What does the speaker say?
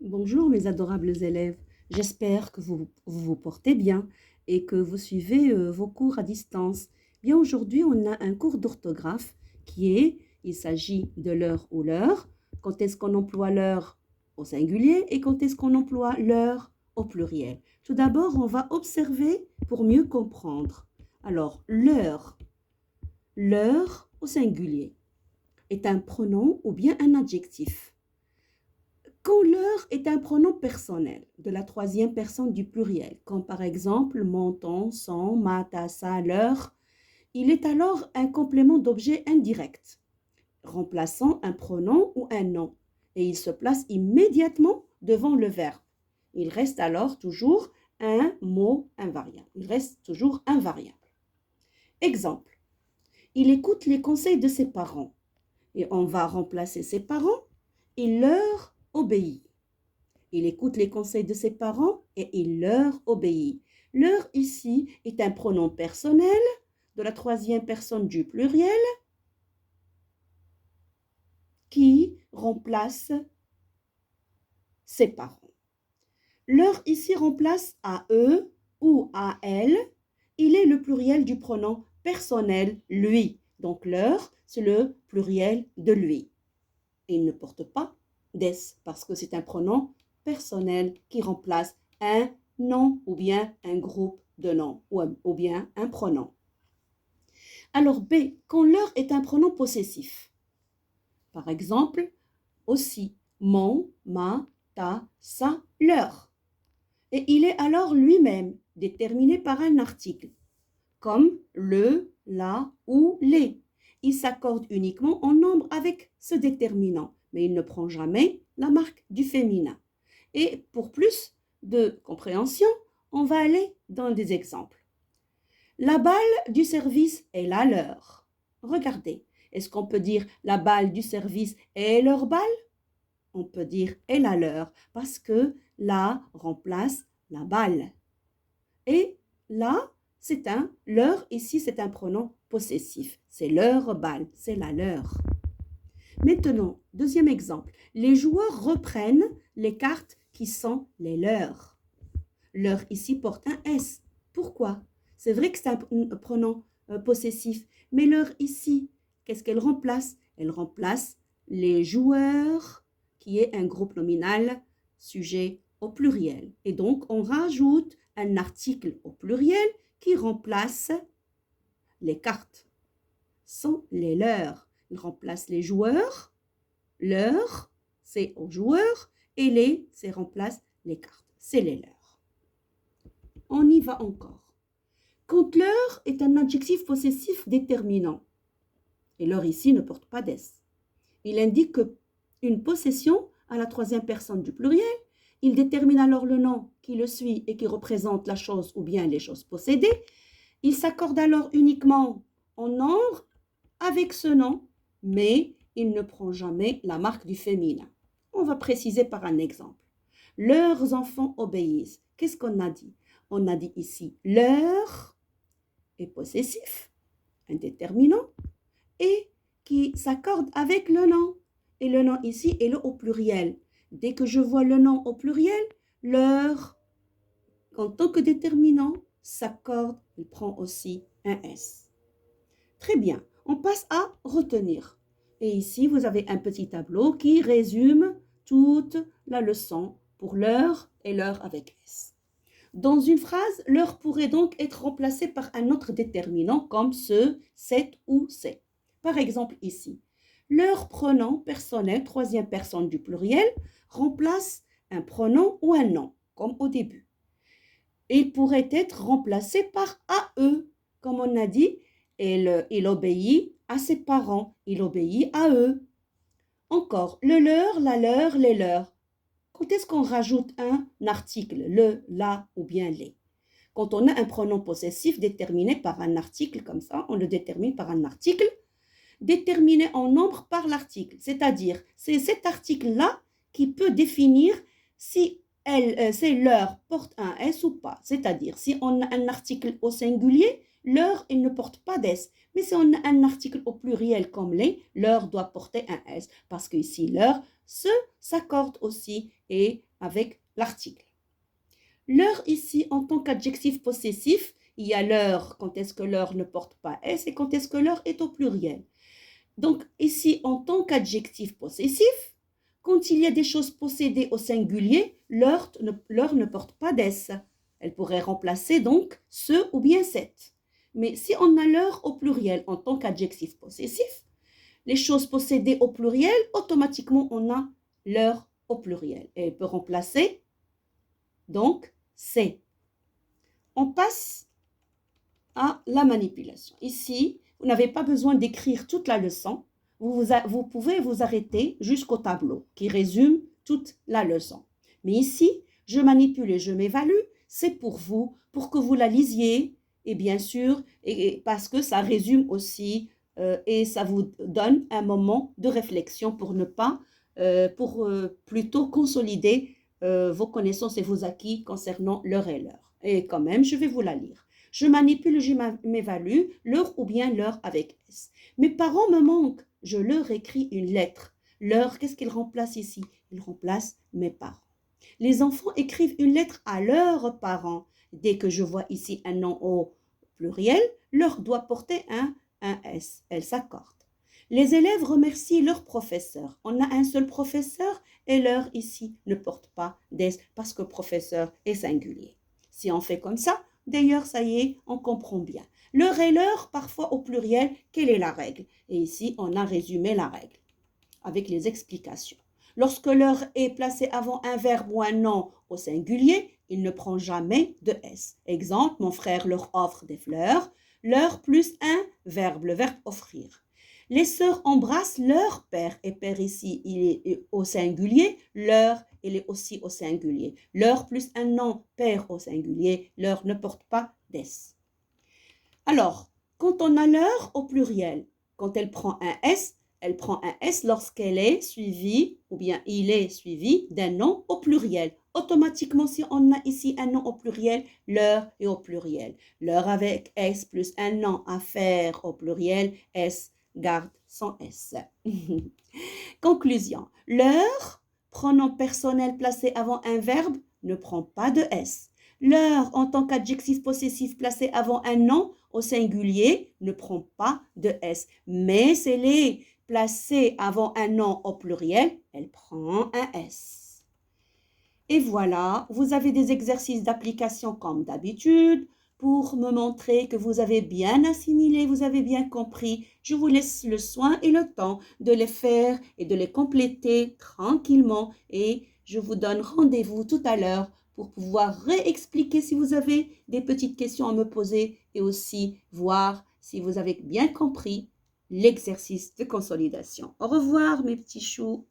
Bonjour mes adorables élèves, j'espère que vous portez bien et que vous suivez vos cours à distance. Bien aujourd'hui on a un cours d'orthographe il s'agit de l'heure ou l'heure, quand est-ce qu'on emploie l'heure au singulier et quand est-ce qu'on emploie l'heure au pluriel. Tout d'abord on va observer pour mieux comprendre. Alors l'heure au singulier est un pronom ou bien un adjectif. Quand l'heure est un pronom personnel de la troisième personne du pluriel, comme par exemple mon, ton, son, ma, ta, sa, leur, il est alors un complément d'objet indirect, remplaçant un pronom ou un nom, et il se place immédiatement devant le verbe. Il reste alors toujours un mot invariable. Il reste toujours invariable. Exemple, il écoute les conseils de ses parents, et on va remplacer ses parents, il leur obéit. Il écoute les conseils de ses parents et il leur obéit. Leur ici est un pronom personnel de la troisième personne du pluriel qui remplace ses parents. Leur ici remplace à eux ou à elle. Il est le pluriel du pronom personnel lui. Donc leur, c'est le pluriel de lui. Il ne porte pas des parce que c'est un pronom personnel qui remplace un nom ou bien un groupe de noms ou bien un pronom. Alors B, quand leur est un pronom possessif. Par exemple, aussi mon, ma, ta, sa, leur. Et il est alors lui-même déterminé par un article, comme le, la ou les. Il s'accorde uniquement en nombre avec ce déterminant, mais il ne prend jamais la marque du féminin. Et pour plus de compréhension, on va aller dans des exemples. La balle du service est la leur. Regardez, est-ce qu'on peut dire la balle du service est leur balle? On peut dire est la leur parce que la remplace la balle. Et là, leur ici, c'est un pronom possessif. C'est leur balle, c'est la leur. Maintenant, deuxième exemple. Les joueurs reprennent les cartes qui sont les leurs. Leur ici porte un S. Pourquoi? C'est vrai que c'est un pronom possessif, mais leur ici, qu'est-ce qu'elle remplace? Elle remplace les joueurs, qui est un groupe nominal sujet au pluriel. Et donc, on rajoute un article au pluriel qui remplace les cartes. Sont les leurs. Il remplace les joueurs, leurs, c'est aux joueurs, et les, c'est remplace les cartes. C'est les leurs. On y va encore. Quand leur est un adjectif possessif déterminant, et leur ici ne porte pas des, il indique une possession à la troisième personne du pluriel. Il détermine alors le nom qui le suit et qui représente la chose ou bien les choses possédées. Il s'accorde alors uniquement en nombre avec ce nom, mais il ne prend jamais la marque du féminin. On va préciser par un exemple. Leurs enfants obéissent. Qu'est-ce qu'on a dit? On a dit ici leur est possessif, indéterminant, et qui s'accorde avec le nom. Et le nom ici est le au pluriel. Dès que je vois le nom au pluriel, leur, en tant que déterminant, s'accorde, il prend aussi un S. Très bien, on passe à retenir. Et ici, vous avez un petit tableau qui résume toute la leçon pour l'heure et l'heure avec S. Dans une phrase, l'heure pourrait donc être remplacée par un autre déterminant comme ce, cette ou c'est. Par exemple ici, leur pronom personnel, troisième personne du pluriel, remplace un pronom ou un nom, comme au début. Il pourrait être remplacé par AE, comme on a dit, il obéit à ses parents, il obéit à eux. Encore, le leur, la leur, les leurs. Quand est-ce qu'on rajoute un article, le, la ou bien les? Quand on a un pronom possessif déterminé par un article comme ça, on le détermine par un article déterminé en nombre par l'article. C'est-à-dire, c'est cet article-là qui peut définir si c'est l'heure porte un S ou pas. C'est-à-dire, si on a un article au singulier, l'heure, il ne porte pas d'S. Mais si on a un article au pluriel comme les, l'heure doit porter un S. Parce que ici, l'heure, ce s'accorde aussi et avec l'article. L'heure ici, en tant qu'adjectif possessif, il y a l'heure quand est-ce que l'heure ne porte pas S et quand est-ce que l'heure est au pluriel. Donc ici, en tant qu'adjectif possessif, quand il y a des choses possédées au singulier, l'heure ne porte pas d'S. Elle pourrait remplacer donc ce ou bien cette. Mais si on a l'heure au pluriel en tant qu'adjectif possessif, les choses possédées au pluriel, automatiquement on a l'heure au pluriel. Et elle peut remplacer donc c'est. On passe à la manipulation. Ici, vous n'avez pas besoin d'écrire toute la leçon. Vous pouvez vous arrêter jusqu'au tableau qui résume toute la leçon. Mais ici, je manipule et je m'évalue. C'est pour vous, pour que vous la lisiez. Et bien sûr, parce que ça résume aussi et ça vous donne un moment de réflexion pour ne pas, pour plutôt consolider vos connaissances et vos acquis concernant l'heure et l'heure. Et quand même, je vais vous la lire. Je manipule, je m'évalue, l'heure ou bien l'heure avec S. Mes parents me manquent, je leur écris une lettre. L'heure, qu'est-ce qu'il remplace ici? Il remplace mes parents. Les enfants écrivent une lettre à leurs parents. Dès que je vois ici un nom au pluriel, l'heure doit porter un S. Elle s'accorde. Les élèves remercient leur professeur. On a un seul professeur et l'heure ici ne porte pas d'S parce que professeur est singulier. Si on fait comme ça, d'ailleurs, ça y est, on comprend bien. L'heure et l'heure, parfois au pluriel, quelle est la règle? Et ici, on a résumé la règle avec les explications. Lorsque l'heure est placée avant un verbe ou un nom au singulier, il ne prend jamais de S. Exemple, mon frère leur offre des fleurs. L'heure plus un verbe, le verbe offrir. Les sœurs embrassent leur père. Et père ici, il est au singulier. Leur, il est aussi au singulier. Leur plus un nom, père au singulier. Leur ne porte pas d'S. Alors, quand on a l'heure au pluriel, quand elle prend un S, elle prend un S lorsqu'elle est suivie, ou bien il est suivi d'un nom au pluriel. Automatiquement, si on a ici un nom au pluriel, l'heure est au pluriel. L'heure avec S plus un nom à faire au pluriel, S garde son S. Conclusion. L'heure, pronom personnel placé avant un verbe, ne prend pas de S. L'heure, en tant qu'adjectif possessif placé avant un nom au singulier, ne prend pas de S. Mais si elle est placée avant un nom au pluriel, elle prend un S. Et voilà, vous avez des exercices d'application comme d'habitude pour me montrer que vous avez bien assimilé, vous avez bien compris. Je vous laisse le soin et le temps de les faire et de les compléter tranquillement. Et je vous donne rendez-vous tout à l'heure pour pouvoir réexpliquer si vous avez des petites questions à me poser et aussi voir si vous avez bien compris l'exercice de consolidation. Au revoir mes petits choux.